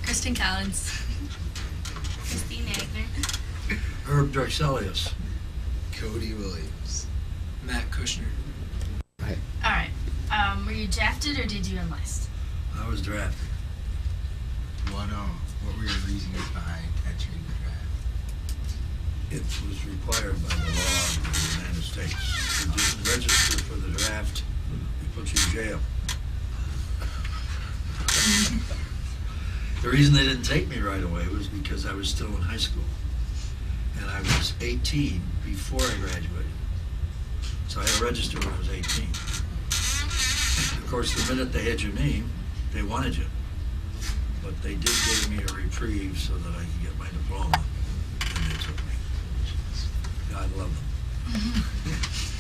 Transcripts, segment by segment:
Kristen Collins. Christine Agner. Herb Drexelius. Cody Williams. Matt Kushner. Alright. Were you drafted or did you enlist? I was drafted. What were your reasons behind entering the draft? It was required by the law of the United States. You didn't register for the draft, they put you in jail. The reason they didn't take me right away was because I was still in high school. And I was 18 before I graduated. So I had to register when I was 18. Of course, the minute they had your name, they wanted you. But they did give me a reprieve so that I could get my diploma. And they took me. God love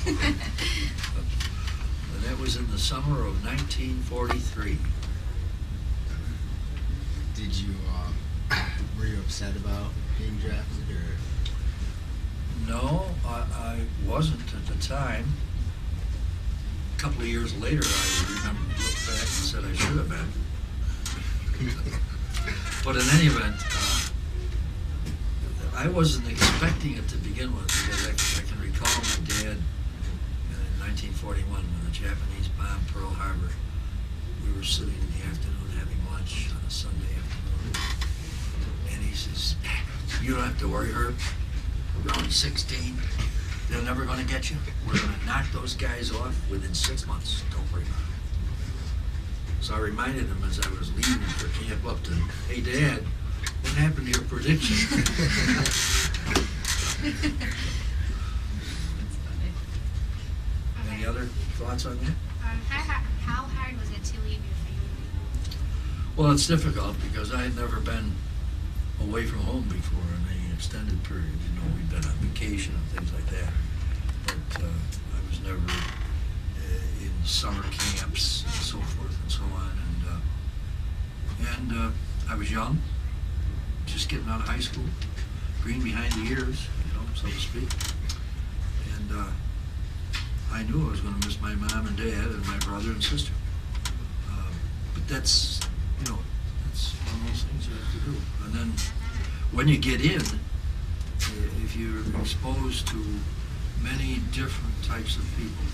them. And that was in the summer of 1943. Did you, were you upset about being drafted, or? No, I wasn't at the time. A couple of years later, I remember looked back and said I should have been. But in any event, I wasn't expecting it to begin with, because I can recall my dad in 1941 when the Japanese bombed Pearl Harbor. We were sitting in the afternoon having lunch on a Sunday afternoon, and he says, "You don't have to worry, Herb. You're only 16. They're never going to get you. We're going to knock those guys off within 6 months. Don't worry about it." So I reminded him as I was leaving for Camp Upton, "Hey, Dad, what happened to your prediction?" Any other thoughts on that? How hard was it to leave your family? Well, it's difficult because I had never been away from home before in any extended period. You know, we'd been on vacation and things like that. But I was never in summer camps and so forth and so on. And I was young, just getting out of high school, green behind the ears, you know, so to speak. And I knew I was going to miss my mom and dad and my brother and sister. But that's, you know, that's one of those things you have to do. And then when you get in, if you're exposed to many different types of people,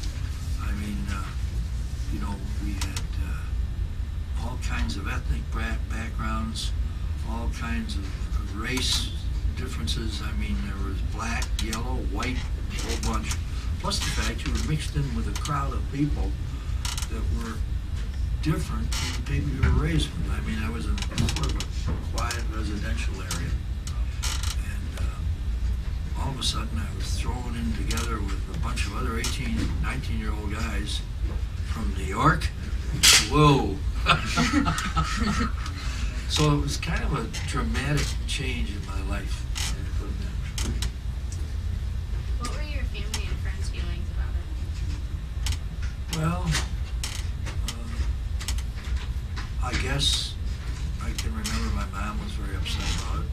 I mean, you know, we had all kinds of ethnic backgrounds, all kinds of race differences. I mean, there was black, yellow, white, a whole bunch. Plus the fact you were mixed in with a crowd of people that were different than the people you were raised with. I mean, I was in sort of a quiet residential area. And all of a sudden I was thrown in together with a bunch of other 18, 19-year-old guys from New York. Whoa. So it was kind of a dramatic change in my life. What were your family and friends' feelings about it? Well, I guess I can remember my mom was very upset about it.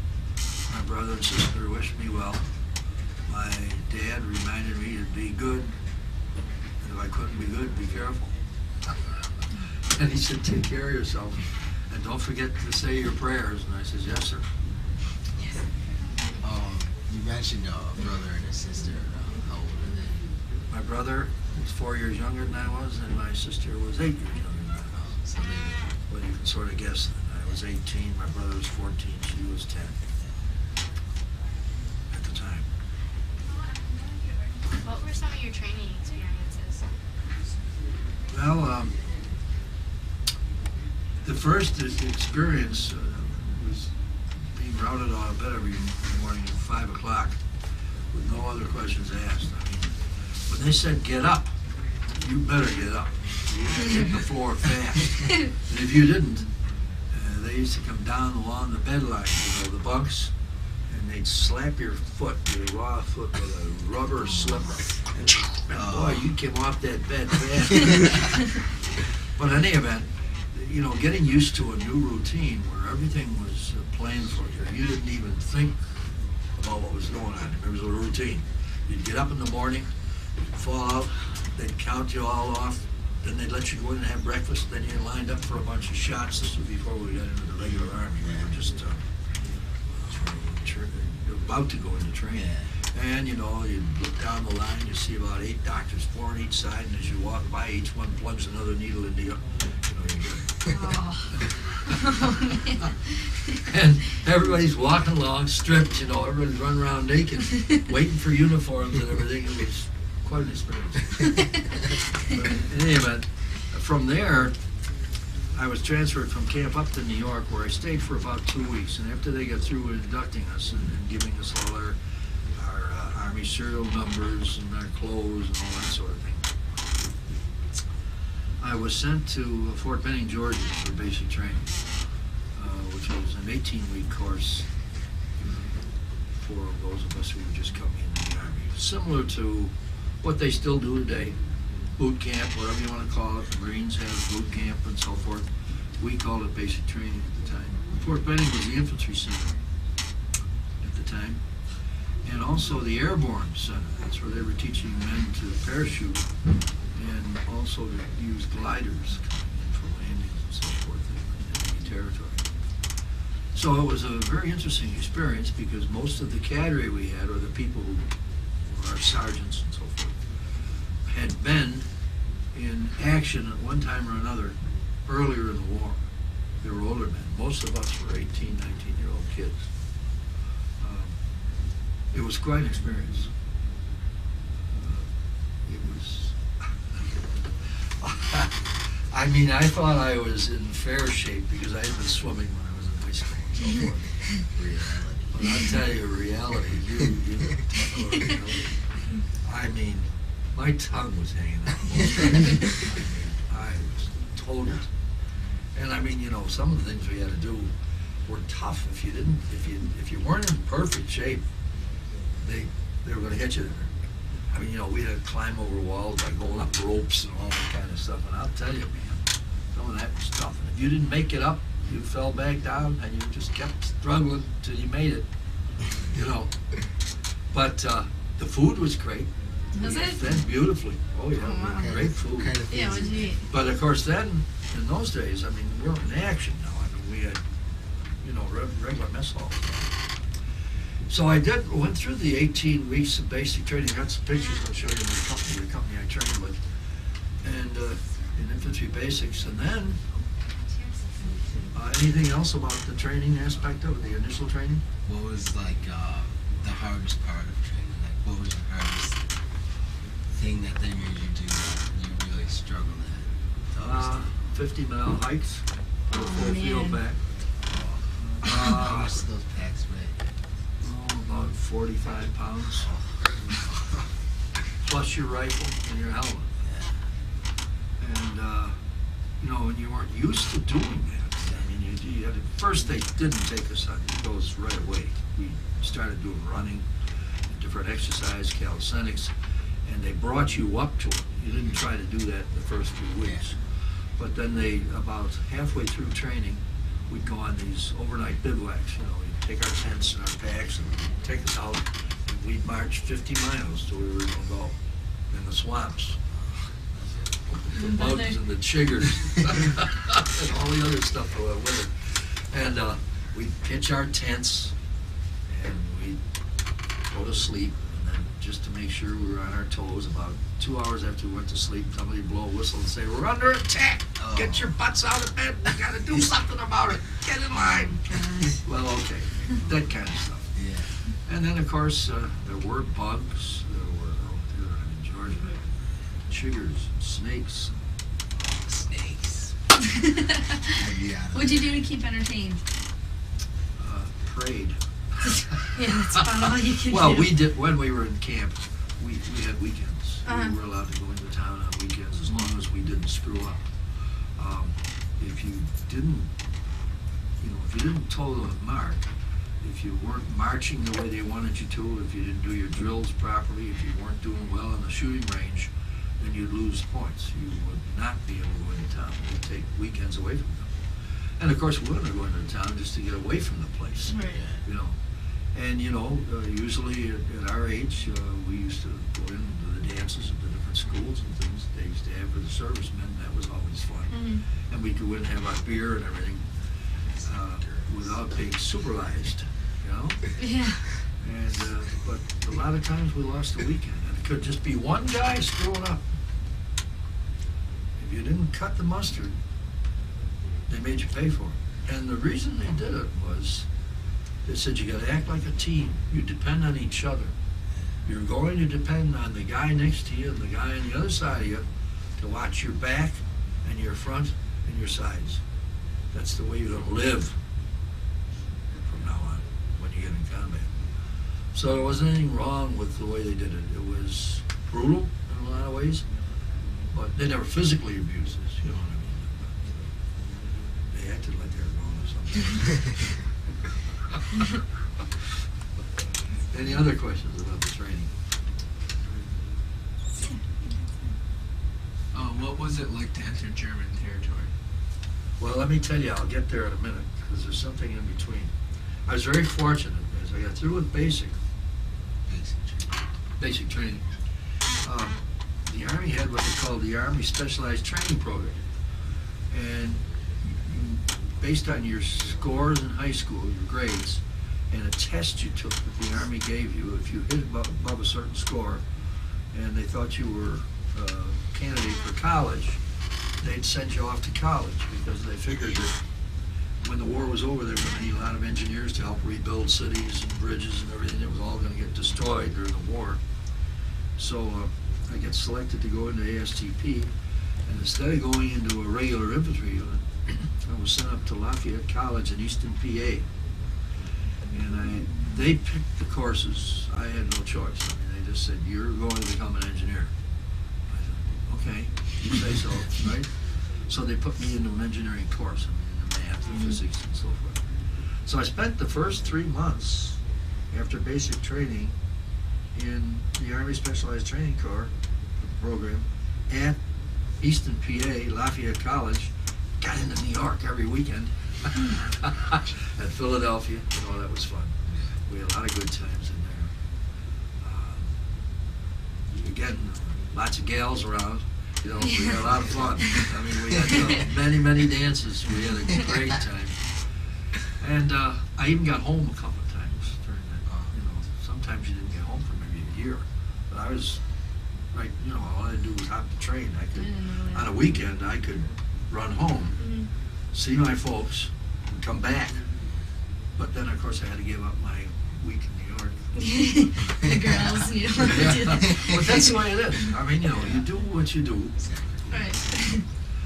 My brother and sister wished me well. My dad reminded me to be good, and if I couldn't be good, be careful. And he said, "Take care of yourself, and don't forget to say your prayers." And I said, "Yes, sir." You mentioned a brother and a sister. How old are they? My brother was 4 years younger than I was, and my sister was 8 years younger than I was. So they, Well, you can sort of guess that. I was 18, my brother was 14, she was 10 at the time. What were some of your training experiences? Well, the first experience was being routed out of bed every morning at 5 o'clock with no other questions asked. I mean, when they said get up, you better get up. You had to hit the floor fast. And if you didn't, they used to come down along the bed line, you know, the bunks, and they'd slap your foot, your raw foot, with a rubber slipper. And boy, you came off that bed fast. But in any event, you know, getting used to a new routine where everything was planned for you. You didn't even think about what was going on. There was a routine. You'd get up in the morning, you'd fall out, they'd count you all off, then they'd let you go in and have breakfast, then you lined up for a bunch of shots. This was before we got into the regular army. We were just about to go into training. Yeah. And, you know, you look down the line, you see about 8 doctors, 4 on each side, and as you walk by, each one plugs another needle into you. You know, you're Oh. Man. and everybody's walking along, stripped, you know, everybody's running around naked, waiting for uniforms and everything. It was quite an experience. But in any event, from there, I was transferred from camp up to New York, where I stayed for about 2 weeks. And after they got through inducting us and giving us all our Army serial numbers and our clothes and all that sort of thing, I was sent to Fort Benning, Georgia for basic training, which was an 18-week course for those of us who were just coming into the Army. Similar to what they still do today, boot camp, whatever you want to call it. The Marines have boot camp and so forth. We called it basic training at the time. Fort Benning was the infantry center at the time, and also the airborne center. That's where they were teaching men to parachute and also to use gliders coming in for landings and so forth in enemy territory. So it was a very interesting experience because most of the cadre we had, or the people who were our sergeants and so forth, had been in action at one time or another earlier in the war. They were older men. Most of us were 18, 19-year-old kids. It was quite an experience. It was... I mean, I thought I was in fair shape because I had been swimming when I was in high school and so forth. Reality. But I'll tell you, reality, you talk about reality. I mean, my tongue was hanging out most of the time. I was totaled. And I mean, you know, some of the things we had to do were tough. If you weren't in perfect shape, they were going to get you there. I mean, you know, we had to climb over walls by going up ropes and all that kind of stuff. And I'll tell you, man, some of that was tough. And if you didn't make it up, you fell back down and you just kept struggling till you made it, you know. But the food was great. Was it? Fed beautifully. Oh yeah, Oh, wow. great food. What kind of Yeah, things what'd you eat? But of course then, in those days, I mean, we weren't in action now. I mean, we had, you know, regular mess halls. So I went through the 18 weeks of basic training. I got some pictures I'll show you of the company I trained with, and in infantry basics. And then, anything else about the training aspect of it, the initial training? What was like the hardest part of training? Like, what was the hardest thing that they made you do that you really struggled at? 50-mile hikes, with a full field man. back. How much do those packs weigh? About 45 pounds. Plus your rifle and your helmet. And, you know, when you weren't used to doing that, I mean, you had first they didn't take us on those right away. We started doing running, different exercise, calisthenics, and they brought you up to it. You didn't try to do that the first few weeks. But then about halfway through training, we'd go on these overnight bivouacs. You know, we'd take our tents and our packs and take us out, and we'd march 50 miles to where we were going to go in the swamps. The bugs and the chiggers and all the other stuff that went with it. And we'd pitch our tents and we'd go to sleep, and then just to make sure we were on our toes, about 2 hours after we went to sleep, somebody would blow a whistle and say, "We're under attack! Get your butts out of bed! We gotta do something about it! Get in line!" Well, okay, that kind of stuff. Yeah. And then, of course, there were bugs. There were, in Georgia, chiggers, snakes. Snakes. What'd you do to keep entertained? Prayed. Yeah, that's about all you could Well, do. we did, when we were in camp, we had weekends. Uh-huh. We were allowed to go into town on weekends as long as we didn't screw up. If you didn't, if you didn't toe the mark, if you weren't marching the way they wanted you to, if you didn't do your drills properly, if you weren't doing well in the shooting range, then you'd lose points. You would not be able to go into town. It would take weekends away from them. And of course, we wanted to go into town just to get away from the place. Right. You know, and usually at our age, we used to go into the dances at the different different schools and things they used to have for the servicemen. That was always fun. Mm-hmm. And we'd go in and have our beer and everything without being supervised, you know? Yeah. And but a lot of times we lost the weekend. And it could just be one guy screwing up. If you didn't cut the mustard, they made you pay for it. And the reason they did it was they said you got to act like a team. You depend on each other. You're going to depend on the guy next to you and the guy on the other side of you to watch your back and your front and your sides. That's the way you're going to live from now on when you get in combat. So there wasn't anything wrong with the way they did it. It was brutal in a lot of ways, but they never physically abused us, you know what I mean? They acted like they were wrong or something. Any other questions about the training? What was it like to enter German territory? Well, let me tell you, I'll get there in a minute, because there's something in between. I was very fortunate as I got through with basic training. The Army had what they called the Army Specialized Training Program. And based on your scores in high school, your grades, and a test you took that the Army gave you, if you hit above a certain score, and they thought you were a candidate for college, they'd send you off to college, because they figured that when the war was over, they were going to need a lot of engineers to help rebuild cities and bridges and everything that was all going to get destroyed during the war. So I got selected to go into ASTP, and instead of going into a regular infantry unit, I was sent up to Lafayette College in Easton, PA. And they picked the courses. I had no choice. I mean, they just said, "You're going to become an engineer." I said, "Okay, you say so," right? So they put me into an engineering course, in math and physics and so forth. So I spent the first 3 months after basic training in the Army Specialized Training Corps program at Easton, PA, Lafayette College. Got into New York every weekend. At Philadelphia, that was fun. We had a lot of good times in there. Again, lots of gals around. We had a lot of fun. I mean, we had many, many dances. We had a great time. And I even got home a couple of times during that. Sometimes you didn't get home for maybe a year. But I was, all I had to do was hop the train. On a weekend, I could run home, see my folks, and come back. But then, of course, I had to give up my week in New York. The girls, you know. Yeah. But that's the way it is. I mean, you do what you do. Right.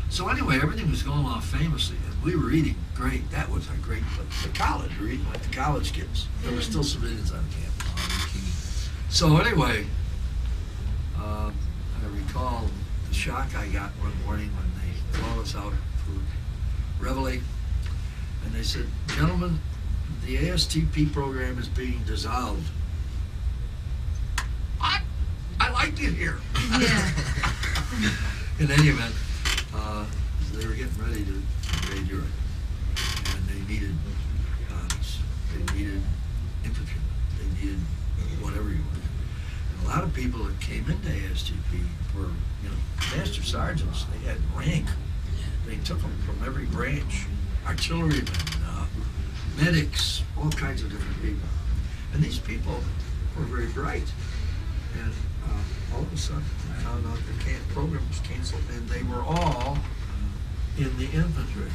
So anyway, everything was going off famously, and we were eating great. That was a great place. The college, we were eating like the college kids. There were still civilians on campus. So anyway, I recall the shock I got one morning when they called us out for Reveille, and they said, "Gentlemen, the ASTP program is being dissolved." I liked it here. Yeah. In any event, they were getting ready to invade Europe, and they needed guns, they needed infantry, they needed whatever you wanted. And a lot of people that came into ASTP were, master sergeants. They had rank. They took them from every branch. Artillerymen, medics, all kinds of different people. And these people were very bright. And all of a sudden, we found out the program was canceled, and they were all in the infantry.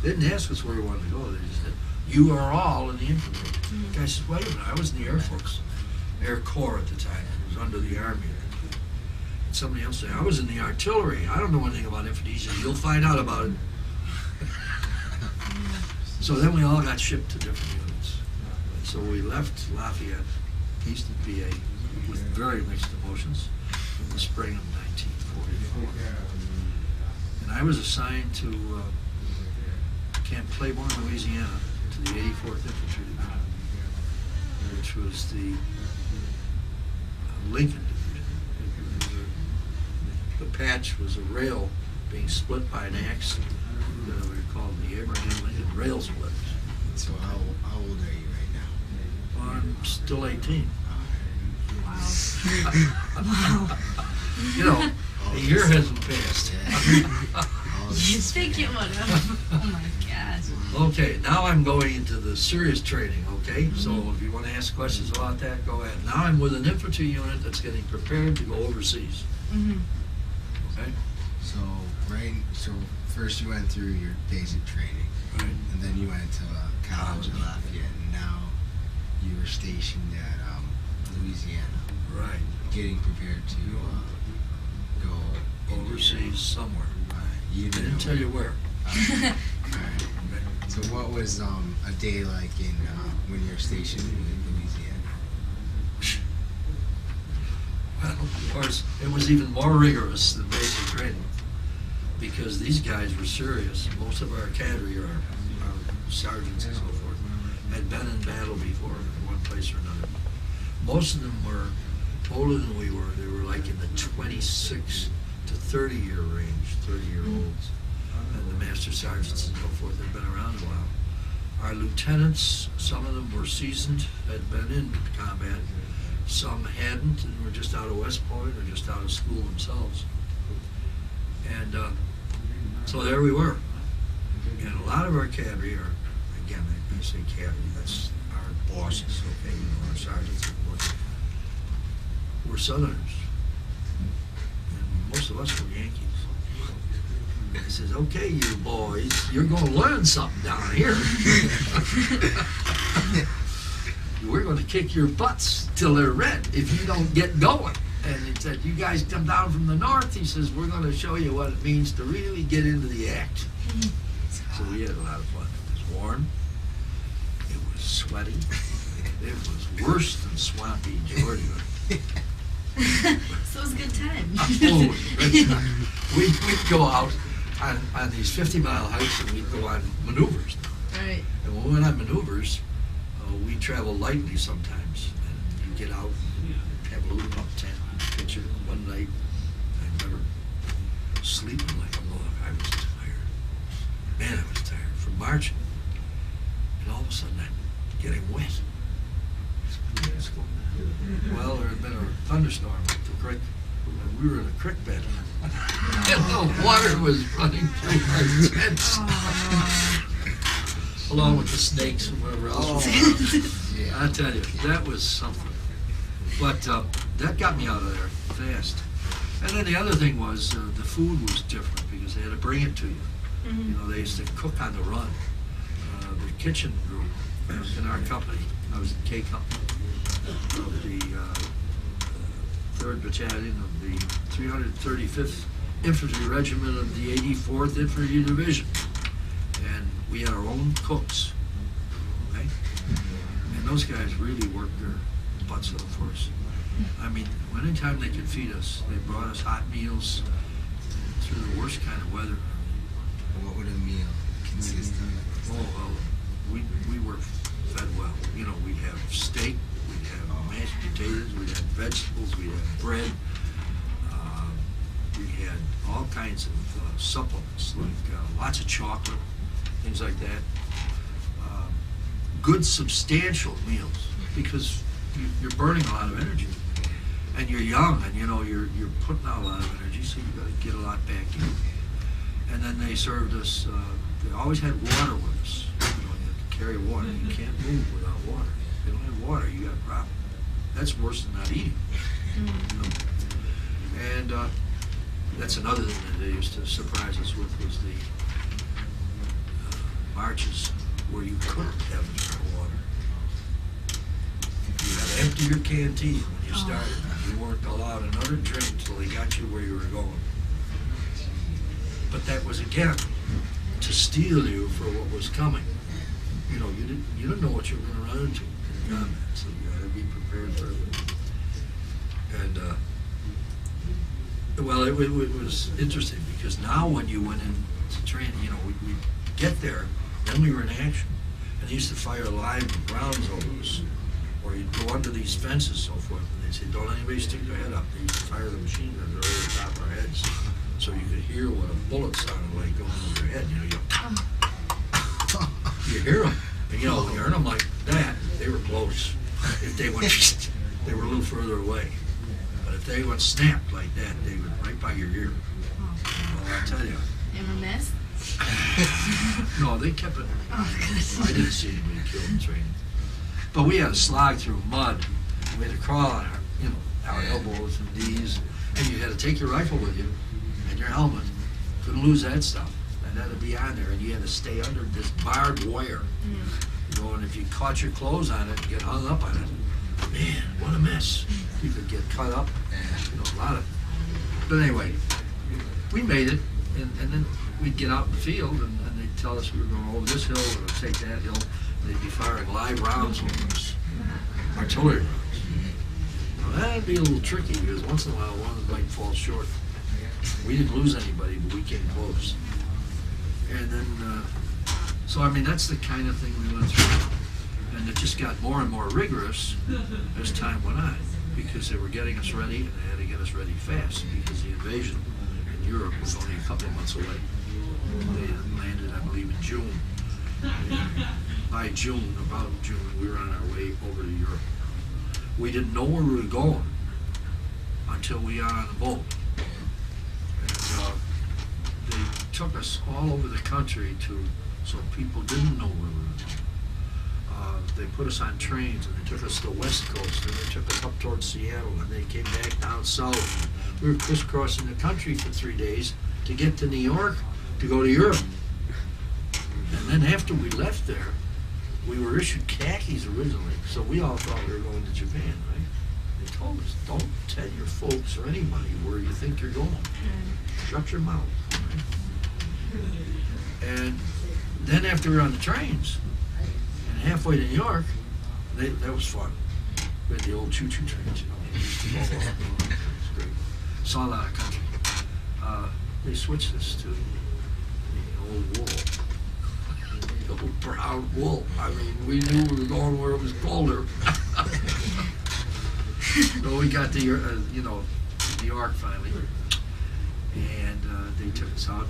They didn't ask us where we wanted to go. They just said, "You are all in the infantry." The guy said, "Wait a minute, I was in the Air Force, Air Corps at the time. It was under the Army." And somebody else said, "I was in the artillery. I don't know anything about infantry." He said, "You'll find out about it." So then we all got shipped to different units. So we left Lafayette, Easton, PA, with very mixed emotions in the spring of 1944. And I was assigned to Camp Claiborne, Louisiana, to the 84th Infantry Division, which was the Lincoln Division. The patch was a rail being split by an axe. We called the Abraham Lincoln Rail Split. So how old are you right now? I'm still 18. Wow. You know, the year hasn't passed. You think it would have. Oh my gosh. Okay, now I'm going into the serious training, okay? So if you want to ask questions about that, go ahead. Now I'm with an infantry unit that's getting prepared to go overseas, Mm-hmm. okay? So first you went through your basic training, Right. and then you went to college in Lafayette, and now you were stationed at Louisiana, Right. getting prepared to go into Overseas somewhere. You I didn't didn't tell you where. Alright. Okay. So what was a day like in when you're stationed in Louisiana? Well, of course, it was even more rigorous than basic training because these guys were serious. Most of our cadre, our sergeants and so forth, had been in battle before in one place or another. Most of them were older than we were. They were like in the 26 to 30-year range, 30-year-olds. And the master sergeants and so forth had been around a while. Our lieutenants, some of them were seasoned, had been in combat. Some hadn't and were just out of West Point or just out of school themselves. And so there we were. And a lot of our cadre are, again, I say cadre, that's our bosses, okay, you know, our sergeants and boys, were Southerners. And most of us were Yankees. He says, okay, you boys, you're going to learn something down here. We're going to kick your butts till they're red if you don't get going. And he said, you guys come down from the north. He says, we're going to show you what it means to really get into the act. So we had a lot of fun. It was warm. It was sweaty. It was worse than swampy Georgia. So it was a good time. Oh, it was a great time. We'd go out on these 50-mile hikes and we'd go on maneuvers. Right. And when we went on maneuvers, we travel lightly sometimes. And you get out and have a little up tent, picture one night. I remember sleeping like a log. I was tired. Man, I was tired from marching. And all of a sudden I'm getting wet. Well, there had been a thunderstorm up the creek. And we were in a creek bed. And the water was running through our tents. Along with the snakes and whatever else. Yeah. I tell you, that was something. But that got me out of there fast. And then the other thing was the food was different because they had to bring it to you. Mm-hmm. You know, they used to cook on the run. The kitchen group in our company, I was in K Company of the 3rd Battalion of the 335th Infantry Regiment of the 84th Infantry Division. And we had our own cooks, okay? And those guys really worked their butts off for us. I mean, anytime they could feed us, they brought us hot meals through the worst kind of weather. What would a meal consist of? Oh, well, we were fed well. You know, we'd have steak, we'd have mashed potatoes, we'd have vegetables, we'd have bread. We had all kinds of supplements, like lots of chocolate, things like that. Good substantial meals because you're burning a lot of energy. And you're young and you know you're putting out a lot of energy, so you got to get a lot back in. And then they served us, they always had water with us. You know, you have to carry water. You can't move without water. If you don't have water, you got a problem. That's worse than not eating. You know? And that's another thing that they used to surprise us with was the marches where you couldn't have a drink of water. You had to empty your canteen when you started. You weren't allowed another drink until they got you where you were going. But that was, again, to steel you for what was coming. You know, you didn't know what you were going to run into in combat, so you had to be prepared for it. And, well, it was interesting because now when you went into training, you know, we'd get there, then we were in action. And they used to fire live rounds over us. Or you'd go under these fences so forth, and they'd say, don't anybody stick their head up. They used to fire the machine guns right over the top of our heads. So you could hear what a bullet sounded like going over your head. You know, you hear them. And you know, when you heard them like that, they were close. If they went, they were a little further away. But if they would snap like that, they would right by your ear. Well, I tell you. Ever miss? No, they kept it. Oh, good. I didn't see anybody killed in training. But we had to slog through mud. We had to crawl on our, our elbows and knees. And you had to take your rifle with you and your helmet. Couldn't lose that stuff. And that'd be on there. And you had to stay under this barbed wire. And if you caught your clothes on it and get hung up on it, man, what a mess. You could get cut up. A lot of. But anyway, we made it. And then we'd get out in the field and they'd tell us we were going over this hill or take that hill. They'd be firing live rounds over us, artillery rounds. Now that'd be a little tricky because once in a while one might fall short. We didn't lose anybody, but we came close. And then, so I mean, that's the kind of thing we went through. And it just got more and more rigorous as time went on because they were getting us ready and they had to get us ready fast because the invasion in Europe was only a couple of months away. They landed, I believe, in June. And by June, about June, we were on our way over to Europe. We didn't know where we were going until we got on the boat. And they took us all over the country so people didn't know where we were going. They put us on trains and they took us to the West Coast and they took us up towards Seattle and they came back down south. We were crisscrossing the country for 3 days to get to New York to go to Europe. And then after we left there, we were issued khakis originally, so we all thought we were going to Japan, right? They told us, don't tell your folks or anybody where you think you're going. Shut your mouth. Right? And then after we were on the trains, and halfway to New York, that was fun. We had the old choo-choo trains, We used to go along. It was great. Saw a lot of country. They switched us to the old wool. The old brown wool. I mean, we knew we were going where it was colder. So we got to, New York finally. And they took us out.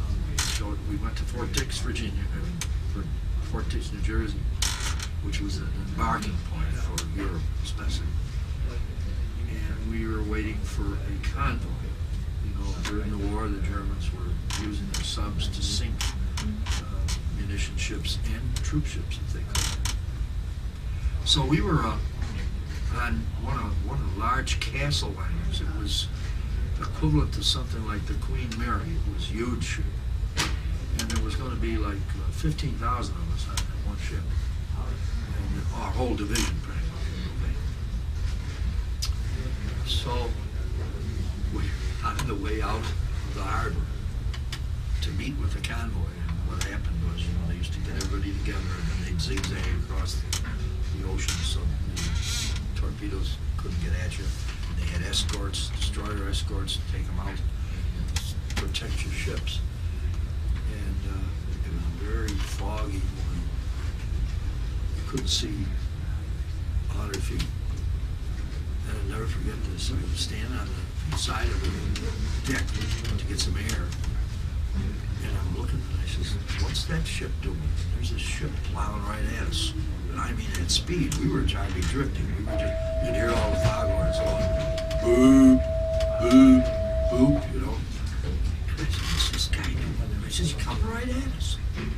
We went to Fort Dix, Virginia, Fort Dix, New Jersey, which was an embarking point for Europe, especially. And we were waiting for a convoy. During the war, the Germans were using their subs to sink munition ships and troop ships, if they could. So we were on one of the large castle liners. It was equivalent to something like the Queen Mary. It was huge. And there was going to be like 15,000 of us on that one ship. And our whole division, practically. Okay. So we on the way out of the harbor to meet with the convoy. And what happened was, they used to get everybody together and then they'd zigzag across the ocean so the torpedoes couldn't get at you. And they had escorts, destroyer escorts, to take them out and protect your ships. And it was very foggy morning. You couldn't see 100 feet. And I'll never forget this. I was standing on the side of the deck to get some air. And I'm looking and I says, what's that ship doing? There's a ship plowing right at us. And I mean at speed. We were trying to be drifting. We were just, you could hear all the foghorns going, boop, boop, boop, And I said, what's this guy doing? And I says, he's coming right at us. And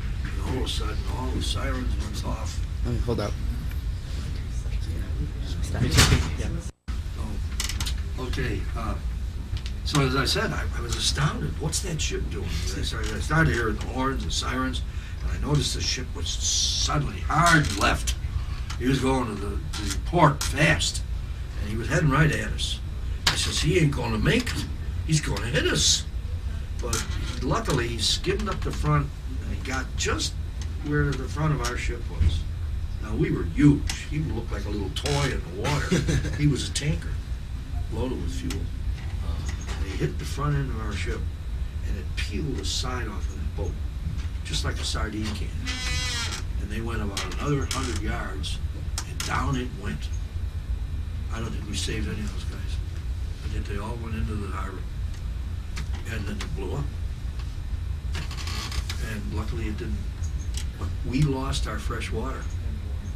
all of a sudden, all the sirens went off. Hold up. Oh, okay. So as I said, I was astounded. What's that ship doing? I started hearing the horns and sirens, and I noticed the ship was suddenly hard left. He was going to the port fast, and he was heading right at us. I says, he ain't going to make it. He's going to hit us. But luckily, he skimmed up the front, and he got just where the front of our ship was. Now, we were huge. He looked like a little toy in the water. He was a tanker, loaded with fuel. They hit the front end of our ship, and it peeled the side off of the boat, just like a sardine can. And they went about another 100 yards, and down it went. I don't think we saved any of those guys. I think they all went into the harbor, and then it blew up. And luckily it didn't. But we lost our fresh water,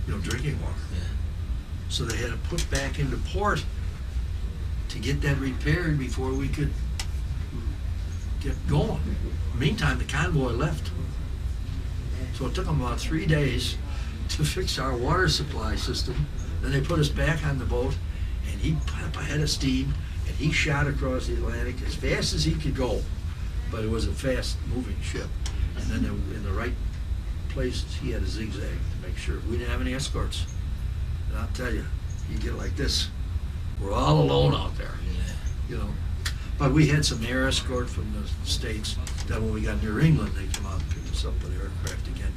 drinking water. Yeah. So they had to put back into port. to get that repaired before we could get going. Meantime, the convoy left. So it took them about 3 days to fix our water supply system. Then they put us back on the boat, and he put up a head of steam, and he shot across the Atlantic as fast as he could go. But it was a fast-moving ship. And then in the right places, he had a zigzag to make sure. We didn't have any escorts. And I'll tell you, you get like this, we're all alone out there, you know. But we had some air escort from the States. Then when we got near England, they came out and picked us up with aircraft again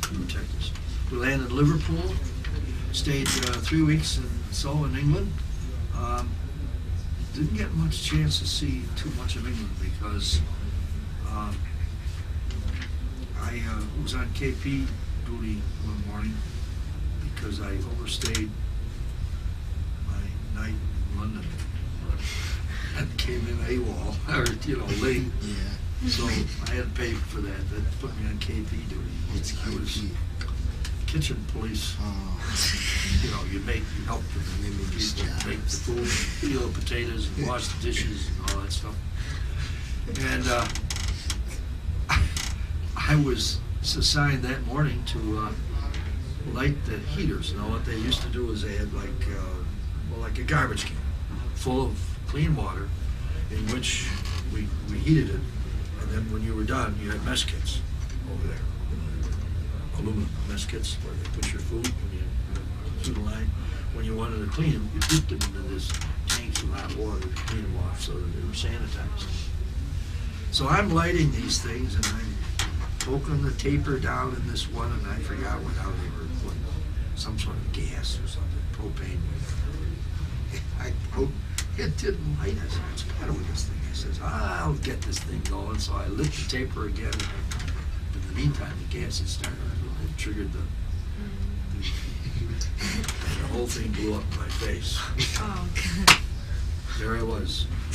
to protect us. We landed in Liverpool, stayed 3 weeks and so in England. Didn't get much chance to see too much of England because I was on KP duty one morning because I overstayed my night in London and came in AWOL, or, you know, late. Yeah. So I had to pay for that. That put me on KP duty. What's I was KP? kitchen police. Oh. You know, you help the people make the food, peel the potatoes, and wash the dishes, and all that stuff. And I was assigned that morning to light the heaters. Now what they used to do is they had like a garbage can full of clean water in which we heated it, and then when you were done, you had mess kits over there, aluminum mess kits where they put your food when you through the line. When you wanted to clean them, you dipped them into this tanks of hot water to clean them off so that they were sanitized. So I'm lighting these things and I'm poking the taper down in this one, and I forgot how they were putting some sort of gas or something, propane. I poked, it didn't light. I said, what's the matter with this thing? I says, I'll get this thing going. So I lit the taper again. But in the meantime, the gas had started. It triggered and the whole thing blew up in my face. Oh, There I was. I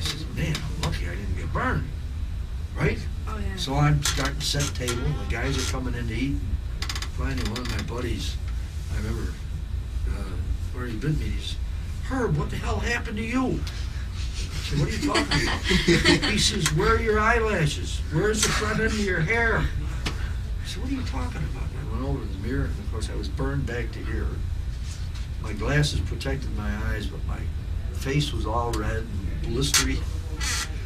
says, man, I'm lucky I didn't get burned. Right? oh yeah. So I'm starting to set the table. The guys are coming in to eat. Finally, one of my buddies, I remember, where he bid me, he says, Herb, what the hell happened to you? I said, what are you talking about? He says, where are your eyelashes? Where's the front end of your hair? I said, what are you talking about? I went over to the mirror, and of course I was burned back to here. My glasses protected my eyes, but my face was all red and blistery.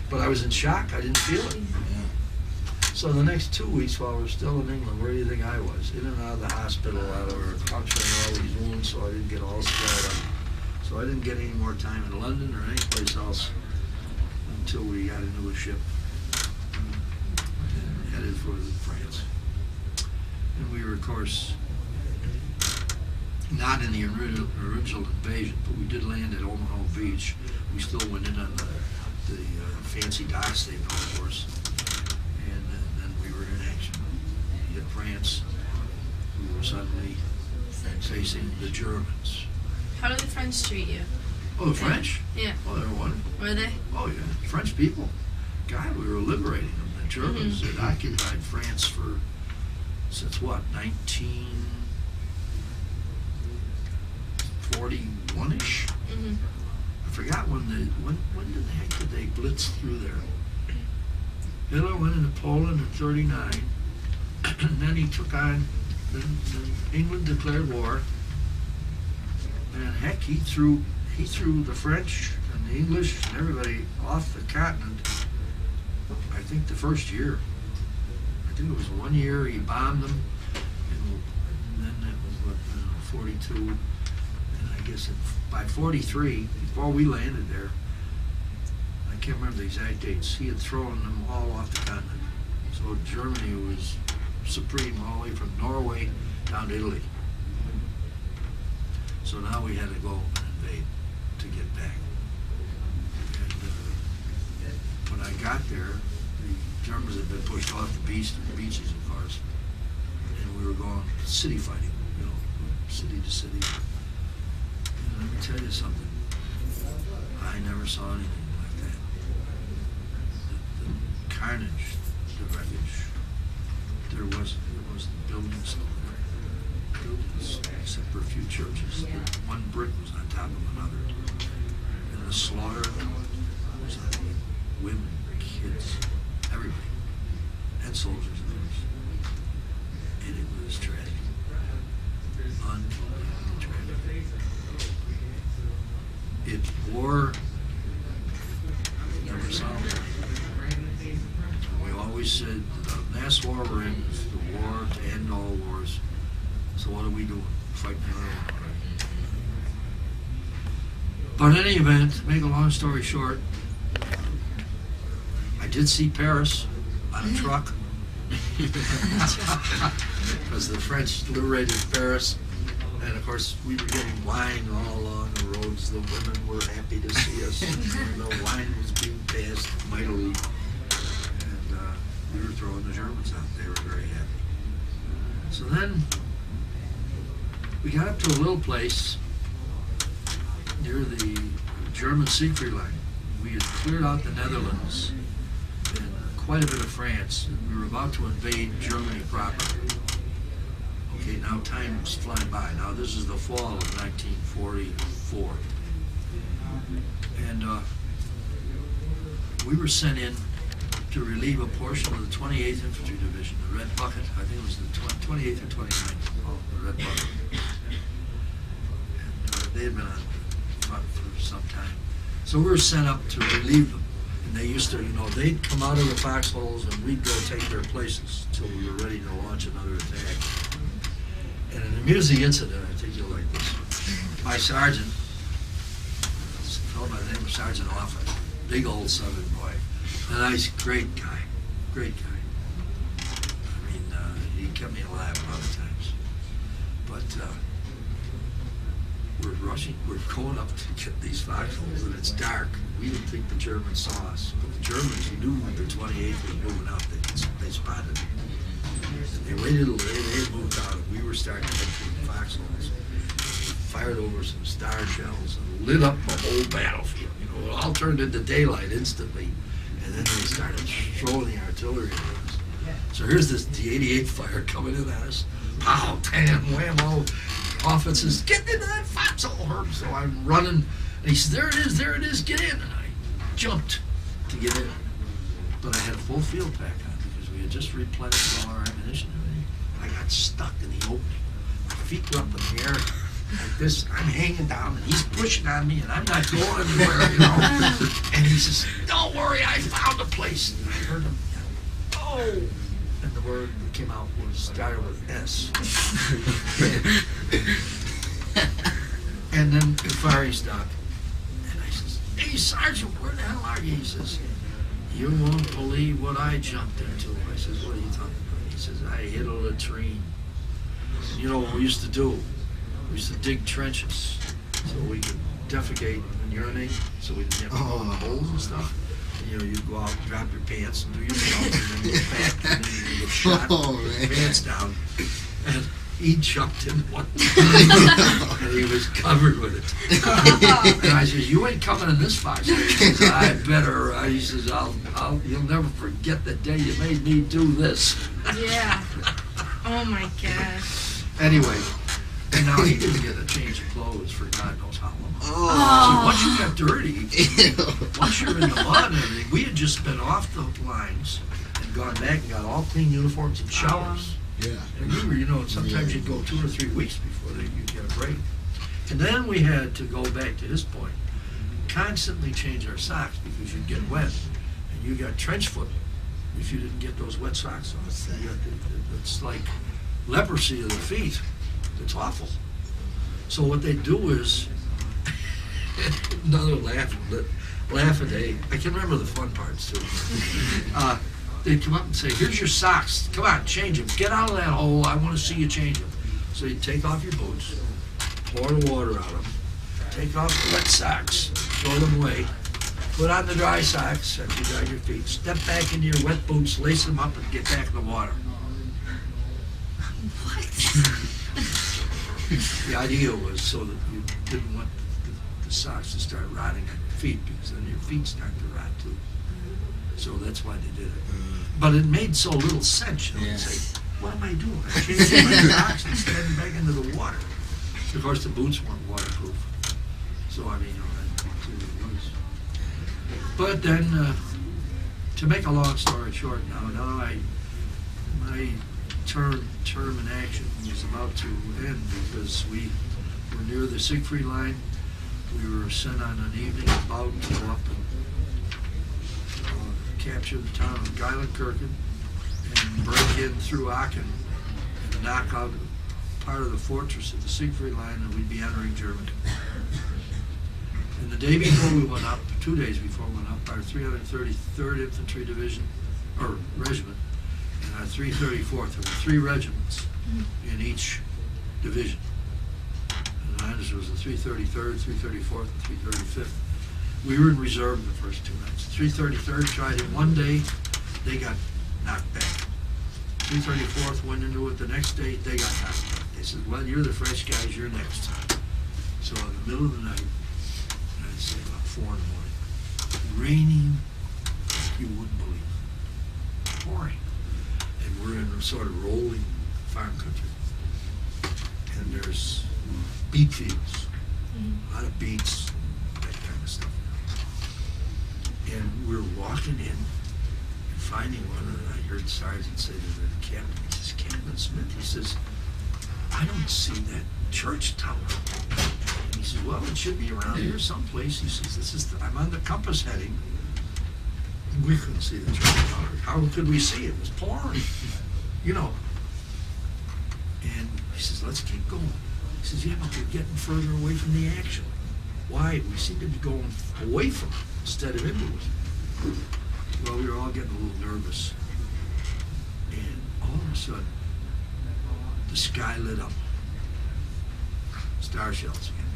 But I was in shock. I didn't feel it. So the next 2 weeks while we were still in England, where do you think I was? In and out of the hospital, out of puncturing all these wounds so I didn't get all scarred up. So I didn't get any more time in London or any place else until we got into a ship and headed for France. And we were, of course, not in the original invasion, but we did land at Omaha Beach. We still went in on the fancy docks they built for us. And then we were in action. We hit France. We were suddenly facing the Germans. How did the French treat you? Oh, the French? Yeah. Oh, they were wonderful. Were they? Oh, yeah. French people. God, we were liberating them. The Germans had occupied France for, since what, 1941-ish? Mm-hmm. I forgot when the heck did they blitz through there? Hitler went into Poland in 39, and then he took on, then England declared war, and heck, he threw the French and the English and everybody off the continent. I think the first year. I think it was 1 year he bombed them, and then that was what, 42. And I guess by 43, before we landed there, I can't remember the exact dates, he had thrown them all off the continent. So Germany was supreme all the way from Norway down to Italy. So now we had to go and invade to get back. And when I got there, the Germans had been pushed off the beaches, of course, and we were going city fighting, you know, city to city. And let me tell you something, I never saw anything like that. The carnage, the wreckage, there wasn't buildings over there. Buildings, except for a few churches. One brick was on top of another. the slaughter was on women, kids, everybody, and soldiers, of course. And it was tragic. Unbelievably tragic. It war never sounded. We always said the last war we're in is the war to end all wars. So what are we doing? Fighting another one. But in any event, to make a long story short, I did see Paris on a truck. Because the French liberated Paris, and of course we were getting wine all along the roads. The women were happy to see us. And the wine was being passed mightily, and we were throwing the Germans out. They were very happy. So then we got up to a little place near the German Siegfried line. We had cleared out the Netherlands and quite a bit of France, and we were about to invade Germany proper. Okay, now time's flying by. Now this is the fall of 1944. And we were sent in to relieve a portion of the 28th Infantry Division, the Red Bucket. I think it was the 28th or 29th, the Red Bucket. And they had been on front for some time. So we were sent up to relieve them. And they used to, they'd come out of the foxholes and we'd go take their places until we were ready to launch another attack. And an amusing incident, I think you'll like this. My sergeant, a fellow by the name of Sergeant Offutt, big old Southern boy, a nice, great guy. I mean, he kept me alive a lot of times. But we're going up to get these foxholes, and it's dark. We didn't think the Germans saw us, but the Germans knew the 28th was moving out. They spotted it. And they waited a little, they moved out, and we were starting to head through the foxholes. Fired over some star shells and lit up the whole battlefield. It all turned into daylight instantly, and then they started throwing the artillery at us. So here's the 88th fire coming in at us. Pow, tam, whammo. Offutt says, "Get into that foxhole, Herb." So I'm running, and he says, there it is, get in. And I jumped to get in. But I had a full field pack on because we had just replenished all our ammunition and everything. I got stuck in the opening. My feet were up in the air like this. I'm hanging down, and he's pushing on me, and I'm not going anywhere, And he says, "Don't worry, I found a place." And I heard him, "Oh!" And the word that came out started with S. And then the firing stopped. And I says, "Hey, Sergeant, where the hell are you?" He says, "You won't believe what I jumped into." I says, "What are you talking about?" He says, "I hit a latrine." And you know what we used to do? We used to dig trenches so we could defecate and urinate, so we didn't have to go in the holes and stuff. And, you'd go out and drop your pants and do your jump, and then you get back, and then you get shot with your pants down. And he jumped in one, and he was covered with it. And I says, "You ain't coming in this fox." He says, "I better." He says, "You'll never forget the day you made me do this." Yeah. Oh my gosh. Anyway, and now he didn't get a change of clothes for God knows how long. Oh. So once you got dirty, once you're in the mud and everything, we had just been off the lines and gone back and got all clean uniforms and showers. Yeah. And we were, sometimes you'd go 2 or 3 weeks before you'd get a break. And then we had to go back to his point, constantly change our socks because you'd get wet. And you got trench foot if you didn't get those wet socks on. It's like leprosy of the feet. It's awful. So what they do is, another laugh a day. I can remember the fun parts too. They'd come up and say, "Here's your socks. Come on, change them. Get out of that hole. I want to see you change them." So you'd take off your boots, pour the water out of them, take off the wet socks, throw them away, put on the dry socks after you dry your feet, step back into your wet boots, lace them up, and get back in the water. The idea was so that you didn't want the socks to start rotting on your feet, because then your feet start to rot too. So that's why they did it. But it made so little sense. You'd say, "What am I doing? I'm changing my socks and standing back into the water." Of course, the boots weren't waterproof. So, I mean, It was. But then, to make a long story short, my term in action was about to end because we were near the Siegfried line. We were sent on an evening about to go up and capture the town of Geilenkirchen and break in through Aachen and knock out part of the fortress of the Siegfried line, and we'd be entering Germany. And the day before we went up, 2 days before we went up, our 333rd Infantry Division, or Regiment, and our 334th, there were 3 regiments in each division. And ours was the 333rd, 334th, and 335th. We were in reserve the first 2 nights. 333rd tried it one day, they got knocked back. 334th went into it the next day, they got knocked back. They said, well, you're the fresh guys, you're next. So in the middle of the night, I'd say about 4 in the morning, raining, you wouldn't believe. Pouring. And we're in a sort of rolling farm country. And there's beet fields, a lot of beets, that kind of stuff. And we're walking in and finding one, and I heard the sergeant say to the captain, he says, Captain Smith, he says, I don't see that church tower. And he says, well, it should be around here someplace. He says, I'm on the compass heading. And we couldn't see the church tower. How could we see it? It was pouring, you know. And he says, let's keep going. He says, yeah, but we're getting further away from the action. Why? We seem to be going away from it instead of into it. Well, we were all getting a little nervous. And all of a sudden, the sky lit up. Star shells again.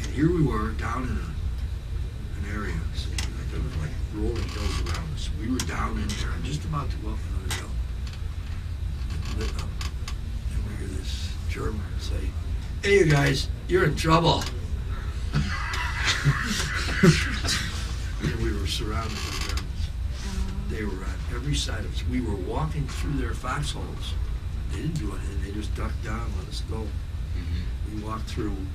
And here we were down in an area, so there was like rolling hills around us. We were down in there and just about to go up another hill. It lit up. And we hear this German say, hey, you guys, you're in trouble. And we were surrounded by Germans. They were on every side of us. We were walking through their foxholes. They didn't do anything. They just ducked down and let us go. We walked through.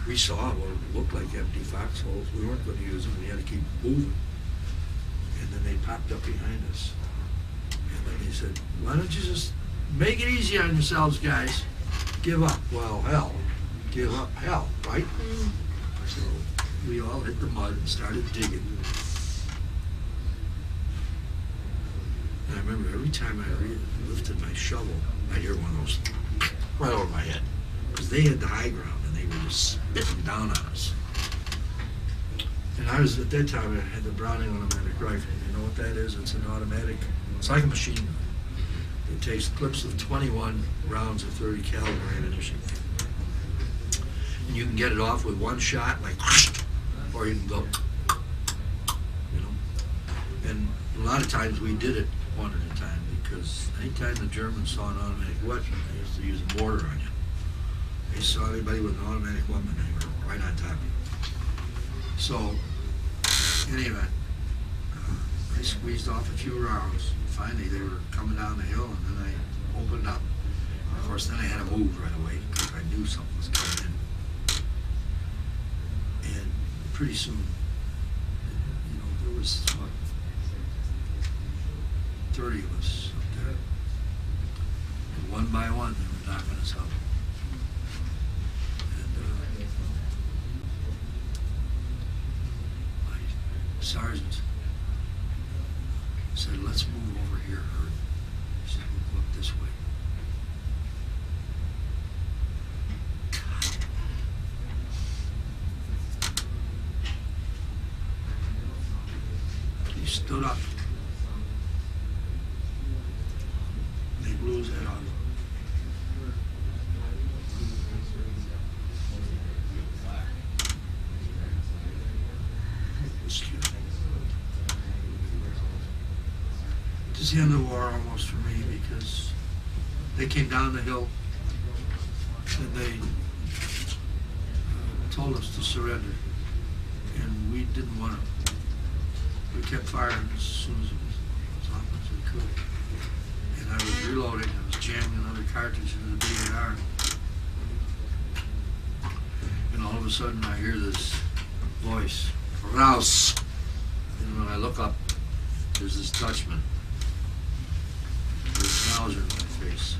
We saw what looked like empty foxholes. We weren't going to use them. We had to keep moving. And then they popped up behind us. And then they said, why don't you just make it easy on yourselves, guys? Give up. Well, hell. Give up hell, right? So we all hit the mud and started digging. And I remember every time I lifted my shovel, I'd hear one of those right over my head. Because they had the high ground and they were just spitting down on us. And I was, at that time, I had the Browning automatic rifle. You know what that is? It's an automatic, it's like a machine gun. It takes clips of 21 rounds of 30 caliber ammunition. And you can get it off with one shot, like, or you can go, you know. And a lot of times we did it one at a time, because anytime the Germans saw an automatic weapon, they used to use a mortar on you. They saw anybody with an automatic weapon, they were right on top of you. So, in any event, I squeezed off a few rounds. Finally, they were coming down the hill, and then I opened up. Of course, then I had to move right away, because I knew something was coming in. And pretty soon, you know, there was, what, 30 of us up there. And one by one, they were knocking us out. And my sergeant said, let's move over here, Herb. He said, we'll go up this way. He stood up. They blew his head off. Excuse me. It was the end of the war almost for me, because they came down the hill and they told us to surrender, and we didn't want to. We kept firing as soon as it was as often as we could. And I was reloading, I was jamming another cartridge into the BAR. And all of a sudden I hear this voice, Raus. And when I look up, there's this Dutchman with a Mauser in my face.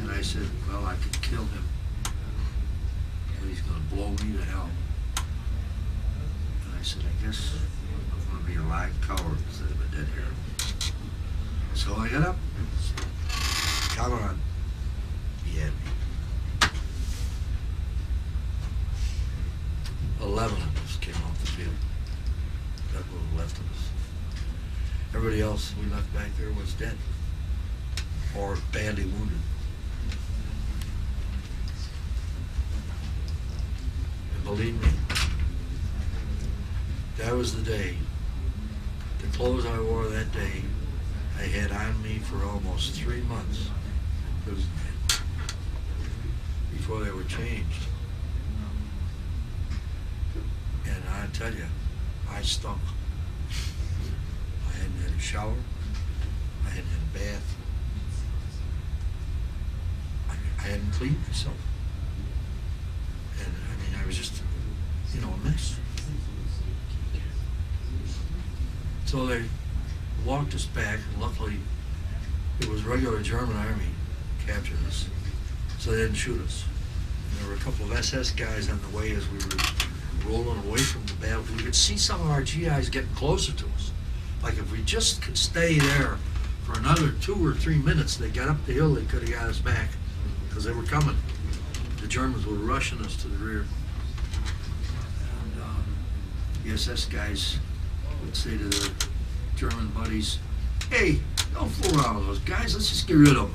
And I said, well, I could kill him, but he's going to blow me to hell. And I said, I guess I'm going to be a live coward instead of a dead hero. So I got up. Come on. He had me. 11 of us came off the field. That was left of us. Everybody else we left back there was dead or badly wounded. And believe me, that was the day. The clothes I wore that day, I had on me for almost 3 months before they were changed. And I tell you, I stunk. I hadn't had a shower. I hadn't had a bath. I hadn't cleaned myself. And I mean, I was just, a mess. So they walked us back, and luckily it was regular German army captured us, so they didn't shoot us. And there were a couple of SS guys on the way as we were rolling away from the battle. We could see some of our GIs getting closer to us. Like if we just could stay there for another 2 or 3 minutes, they got up the hill, they could have got us back, because they were coming. The Germans were rushing us to the rear. And the SS guys would say to their German buddies, hey, don't fool around with those guys, let's just get rid of them.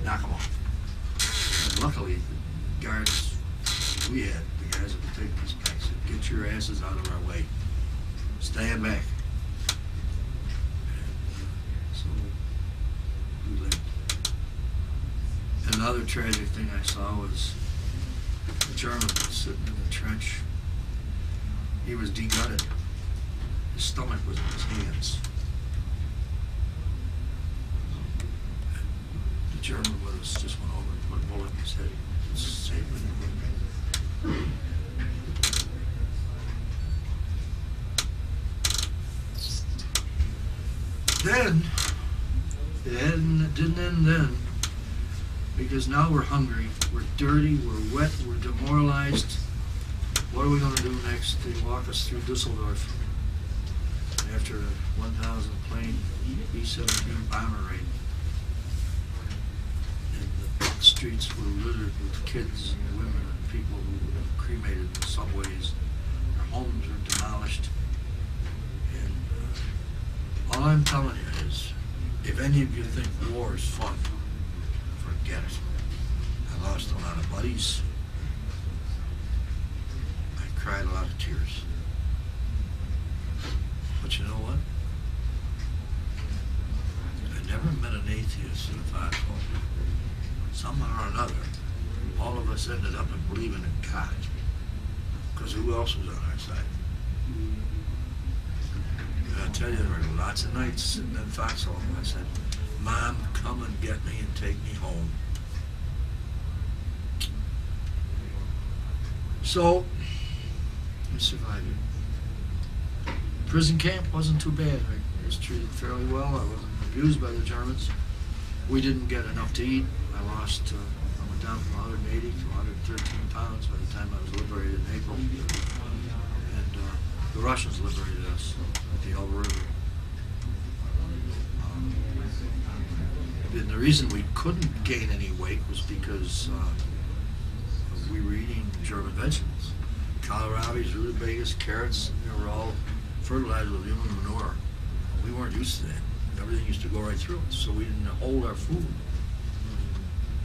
Knock them off. And luckily, the guards we had, the guys that were taking us back, said, get your asses out of our way. Stand back. And, so we lived. Another tragic thing I saw was the German was sitting in the trench. He was de-gutted. His stomach was in his hands. The German with us just went over and put a bullet in his head. Saved him. Then, it didn't end then, because now we're hungry, we're dirty, we're wet, we're demoralized. What are we going to do next? They walk us through Dusseldorf after a 1,000 plane B-17 bomber raid. And the streets were littered with kids and women and people who were cremated in the subways. Their homes were demolished. And all I'm telling you is, if any of you think war is fun, forget it. I lost a lot of buddies. I cried a lot of tears. But you know what? I never met an atheist that thought, well, somehow or another, all of us ended up in believing in God. Because who else was on our side? And I tell you, there were lots of nights sitting in Foxhole. I said, Mom, come and get me and take me home. So, we survived it. Prison camp wasn't too bad. I was treated fairly well. I wasn't abused by the Germans. We didn't get enough to eat. I went down from 180 to 113 pounds by the time I was liberated in April. And the Russians liberated us at the Elbe River. And the reason we couldn't gain any weight was because we were eating German vegetables. Kohlrabi's, rutabagas, carrots, they were all fertilized with human manure. We weren't used to that. Everything used to go right through us, so we didn't hold our food.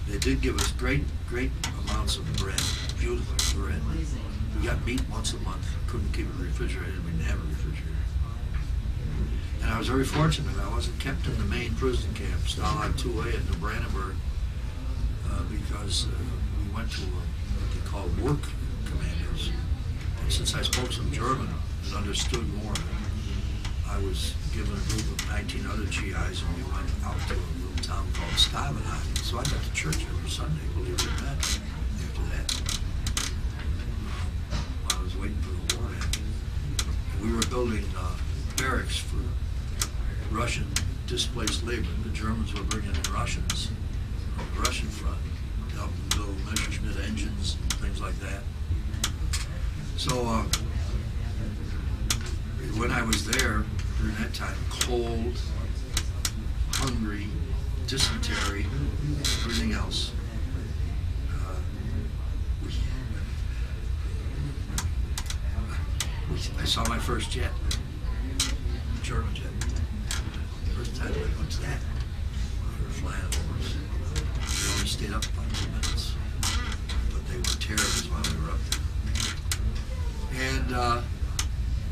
They did give us great amounts of bread, beautiful bread. We got meat once a month. Couldn't keep it refrigerated. We didn't have a refrigerator. And I was very fortunate. I wasn't kept in the main prison camp, Stalag 2A at New Brandenburg, because we went to what they call work commandos. And since I spoke some German and understood more, I was given a group of 19 other GIs, and we went out to a little town called Stavenhagen. So I got to church every Sunday, believe it or not. building barracks for Russian displaced labor. The Germans were bringing in Russians from the Russian front to help them build Messerschmitt engines and things like that. So when I was there during that time, cold, hungry, dysentery, everything else, I saw my first jet, German jet. First time, like, what's that? We were flying over us. We only stayed up about 2 minutes, but they were terrorists while we were up there. And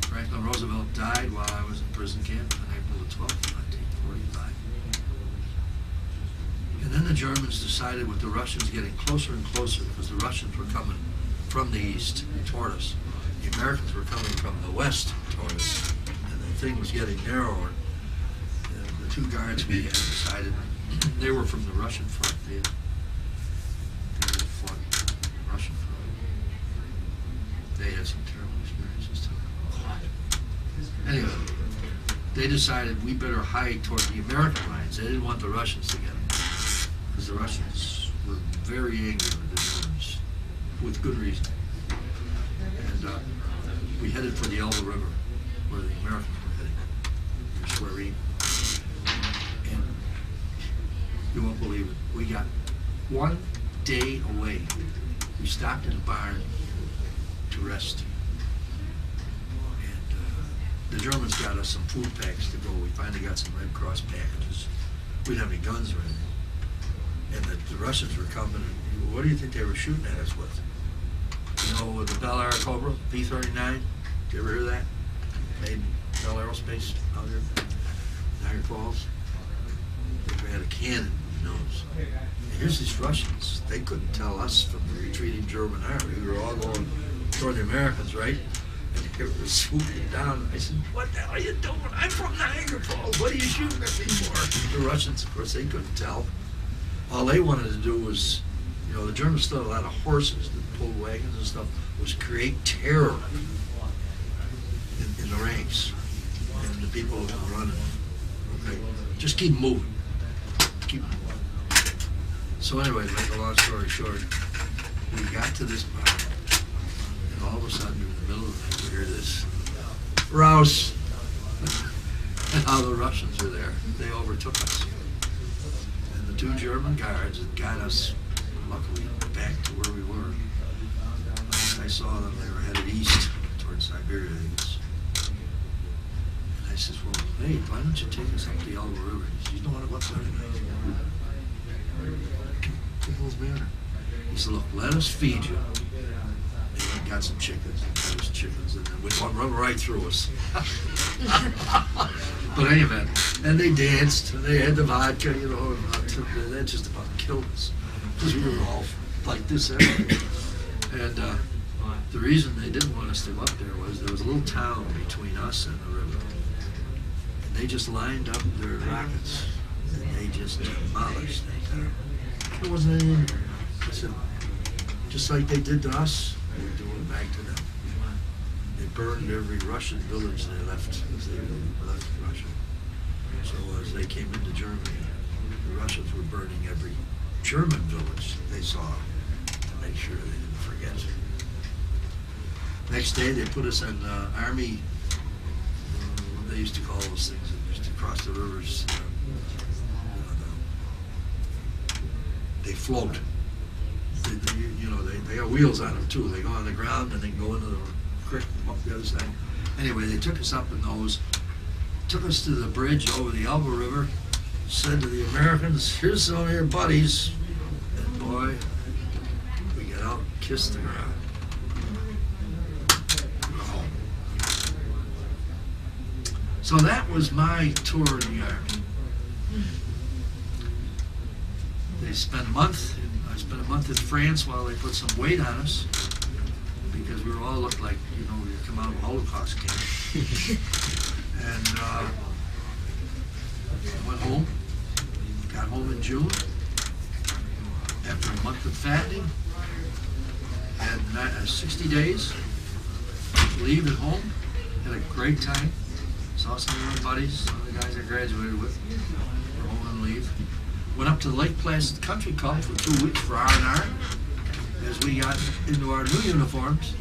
Franklin Roosevelt died while I was in prison camp on April the 12th, 1945. And then the Germans decided, with the Russians getting closer and closer, because the Russians were coming from the east toward us, the Americans were coming from the west toward us, and the thing was getting narrower. And the two guards we had decided, they were from the Russian front. They had fought the Russian front. They had some terrible experiences too. Anyway, they decided we better hide toward the American lines. They didn't want the Russians to get them, because the Russians were very angry with the Germans, with good reason. And we headed for the Elbe River, where the Americans were heading, for Schwerin. And you won't believe it, we got 1 day away. We stopped in a barn to rest. And the Germans got us some food packs to go. We finally got some Red Cross packages. We didn't have any guns or anything. And the Russians were coming, and what do you think they were shooting at us with? You know, with the Bel Air Cobra, P-39, did you ever hear that? Made Bell Aerospace out here, Niagara Falls. They had a cannon in the nose. And here's these Russians. They couldn't tell us from the retreating German army. We were all going toward the Americans, right? And they were swooping down. I said, what the hell are you doing? I'm from Niagara Falls. What are you shooting at me for? The Russians, of course, they couldn't tell. All they wanted to do was, you know, the Germans still had a lot of horses that pulled wagons and stuff, was create terror in the ranks and the people who were running. Okay, just keep moving. Keep moving. So anyway, to make a long story short, we got to this barn, and all of a sudden, in the middle of the night, we hear this rouse, and all the Russians were there. They overtook us. And the 2 German guards that got us, luckily, back to where we were. I saw them, they were headed east towards Siberia. And I said, well, hey, why don't you take us up the Elbe River? He said, you don't want to go up there tonight. What the hell's the matter? He said, look, let us feed you. They went and got some chickens, and got us chickens, and then we run right through us. But anyway, and they danced, and they had the vodka, you know, and that just about killed us. Because we were all like this everywhere. And the reason they didn't want us to go up there was there was a little town between us and the river. And they just lined up their rockets, and they just demolished that town. There wasn't any in there. I said, just like they did to us, they were doing it back to them. They burned every Russian village they left as they left Russia. So as they came into Germany, the Russians were burning every German village they saw to make sure they didn't forget. Next day, they put us on army, what they used to call those things, that used to cross the rivers. They float. They got wheels on them too. They go on the ground and they go into the creek and up the other side. Anyway, they took us up in those, took us to the bridge over the Elbe River, said to the Americans, here's some of your buddies. And boy, we got out and kissed the ground. So that was my tour of the Army. They spent a month. I spent a month in France while they put some weight on us, because we all looked like, you know, we had come out of a Holocaust camp. And I went home. Got home in June after a month of fattening. Had 60 days leave at home. Had a great time. Saw some of my buddies, some of the guys I graduated with. We're home on leave. Went up to the Lake Placid Country Club for 2 weeks for R&R as we got into our new uniforms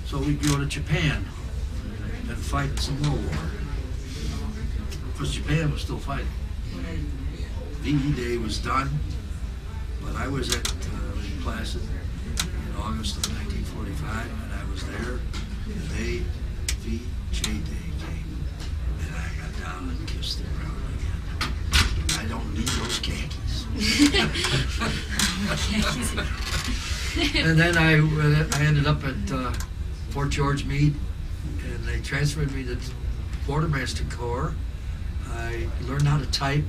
so we could go to Japan and fight some more war. Because Japan was still fighting. VE Day was done, but I was at Lake Placid in August of 1945, and I was there the day VJ Day came, and I got down and kissed the ground again. I don't need those khakis. And then I ended up at Fort George Meade, and they transferred me to Quartermaster Corps. I learned how to type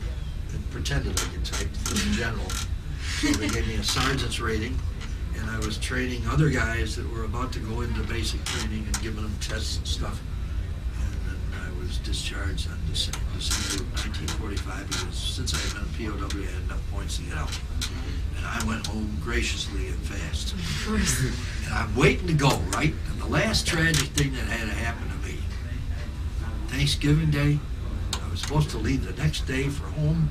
and pretended I could type for the general. So they gave me a sergeant's rating, and I was training other guys that were about to go into basic training and giving them tests and stuff. And then I was discharged on December 1945 because since I had been a POW, I had enough points to get out. And I went home graciously and fast. Of course. And I'm waiting to go, right? And the last tragic thing that had to happen to me, Thanksgiving Day, I was supposed to leave the next day for home.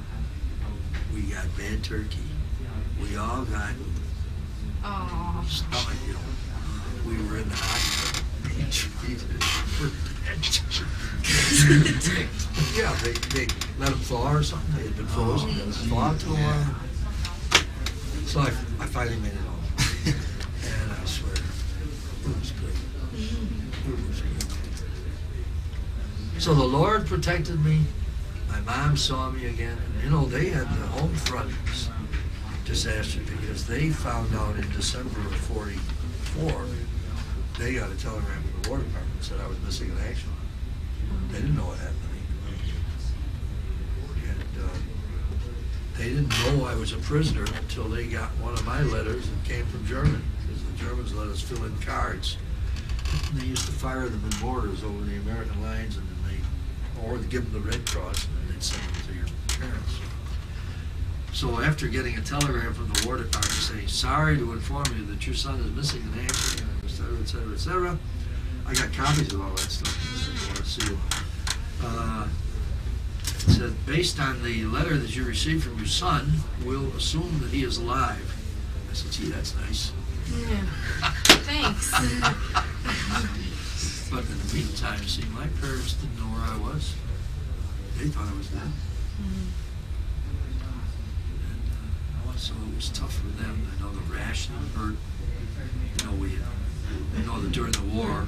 We got bad turkey. We all got Oh. stomach, you know. We were in the hospital. Being treated for bad turkey. Yeah, they let them thaw or something. They had been frozen. They thawed too long. So I finally made it home. And I swear, it was good. It was good. So the Lord protected me. My mom saw me again. And, you know, they had the home front disaster because they found out in December of 44, they got a telegram from the War Department that said I was missing in action. They didn't know what happened to me. And they didn't know I was a prisoner until they got one of my letters that came from Germany, because the Germans let us fill in cards. And they used to fire them in mortars over the American lines, and then or give them the Red Cross, and then they'd send them to your parents. So after getting a telegram from the War Department saying, sorry to inform you that your son is missing in action, et cetera, et cetera, et cetera, I got copies of all that stuff. If you want to see them. It said, based on the letter that you received from your son, we'll assume that he is alive. I said, gee, that's nice. Yeah. Thanks. But in the meantime, see, my parents didn't know where I was. They thought I was dead. And, so it was tough for them. I know the rationing hurt. You know that during the war,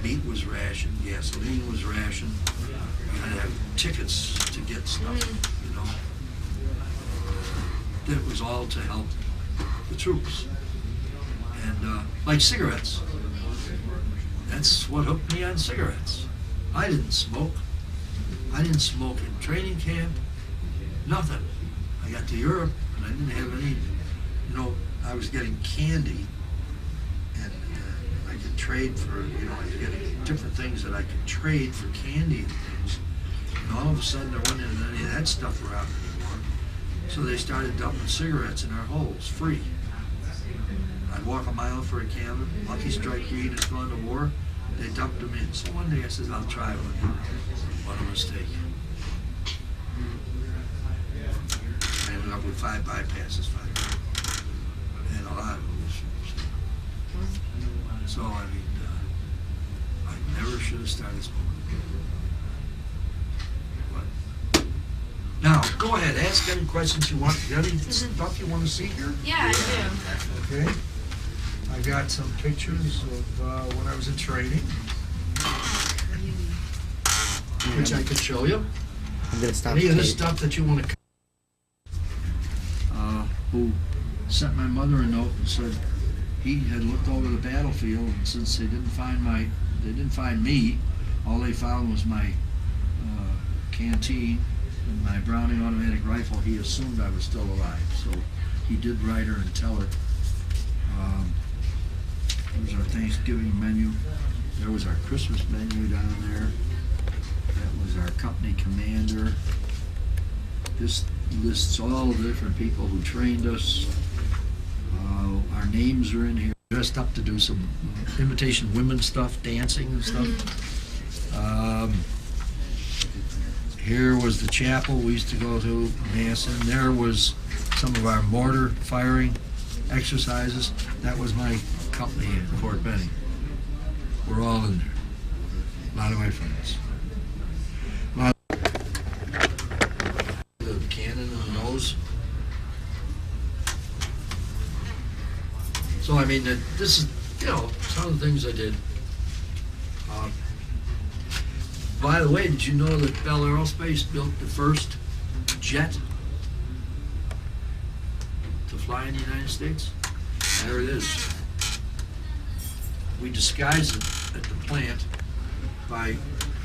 meat was rationed, gasoline was rationed. You had to have tickets to get stuff, you know. That was all to help the troops. And like cigarettes. That's what hooked me on cigarettes. I didn't smoke. I didn't smoke in training camp. Nothing. I got to Europe and I didn't have any, you know, I was getting candy and I could trade for, you know, I was getting different things that I could trade for candy and things. And all of a sudden there wasn't any of that stuff around anymore. So they started dumping cigarettes in our holes, free. I'd walk a mile for a cannon. Lucky Strike Green has gone to war. They dumped them in. So one day I said, I'll try one. What a mistake. I ended up with 5 bypasses, and a lot of them. So, I mean, I never should have started smoking. But, now, go ahead. Ask any questions you want. You got any stuff you want to see here? Yeah, I do. Okay. I got some pictures of when I was in training, which I could show you. I'm gonna stop. Any of this stuff that you want to. Who sent my mother a note and said he had looked over the battlefield, and since they didn't find me, all they found was my canteen and my Browning automatic rifle. He assumed I was still alive, so he did write her and tell her. There was our Thanksgiving menu. There was our Christmas menu down there. That was our company commander. This lists all the different people who trained us. Our names are in here. dressed up to do some imitation women stuff, dancing and stuff. Here was the chapel we used to go to, Mass, and there was some of our mortar firing exercises. That was my company in Fort Benning. We're all in there. A lot of my friends. The cannon in the nose. So I mean, this is, you know, some of the things I did. By the way, did you know that Bell Aerospace built the first jet to fly in the United States? There it is. We disguised it at the plant by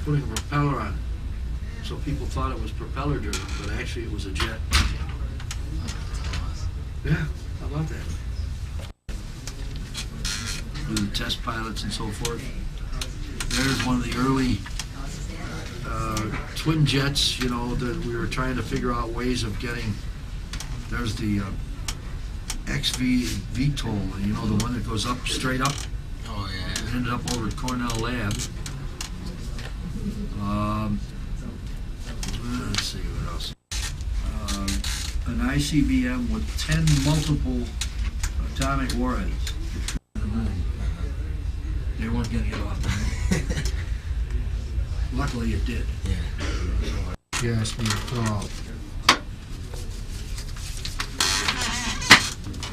putting a propeller on it. So people thought it was propeller driven, but actually it was a jet. Yeah, how about that? With the test pilots and so forth. There's one of the early twin jets, you know, that we were trying to figure out ways of getting. There's the XV VTOL, you know, the one that goes up, straight up. Oh, yeah. It ended up over at Cornell Lab. Let's see what else. An ICBM with 10 multiple atomic warheads. They weren't going to get off the moon. Luckily it did. Yeah. You asked me to throw out.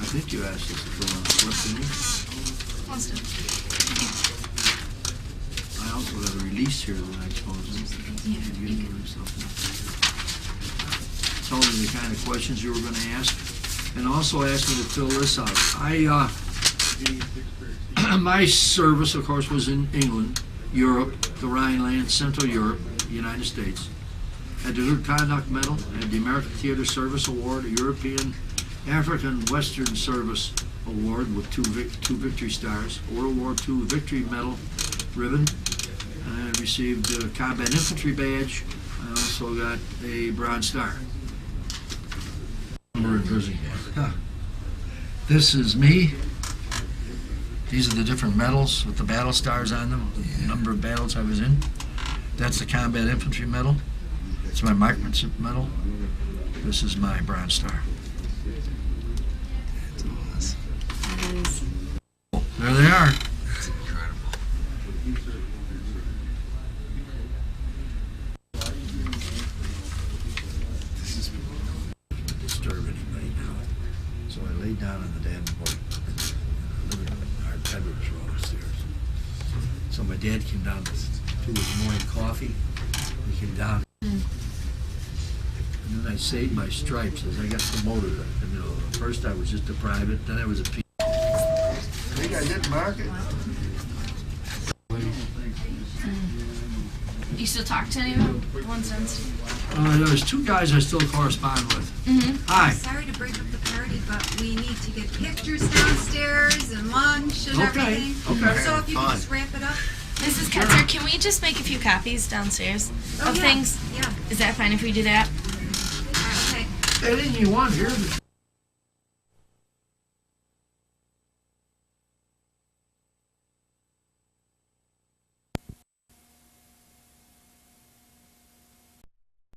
I think you asked us to throw out a slip, didn't you? Must have. I also have a release here that I suppose. Yeah, Did you you get can. or something? Told me the kind of questions you were going to ask, and also asked me to fill this out. My service, of course, was in England, Europe, the Rhineland, Central Europe, the United States. Had the Good Conduct Medal, had the American Theater Service Award, a European, African Western Service Award with two Victory Stars, a World War II Victory Medal ribbon. I received a Combat Infantry badge. I also got a Bronze Star. We're in prison. This is me. These are the different medals with the battle stars on them, the number of battles I was in. That's the Combat Infantry Medal. It's my Marksmanship Medal. This is my Bronze Star. That's awesome. That is. There they are. That's incredible. This is disturb anybody now. So I laid down on the damn board. Our bedrooms were upstairs. So my dad came down to do his morning coffee. He came down. And then I saved my stripes as I got promoted. You know, first I was just a private, then I was a P. I think I did mark it. You still talk to any of the ones downstairs? There's two guys I still correspond with. Mm-hmm. Hi. Sorry to break up the party, but we need to get pictures downstairs and lunch and Okay, everything. okay. So if you Fun. could just wrap it up. Mrs. Ketzer, can we just make a few copies downstairs Oh, of yeah. things? Yeah. Is that fine if we do that? Okay. Anything you want here.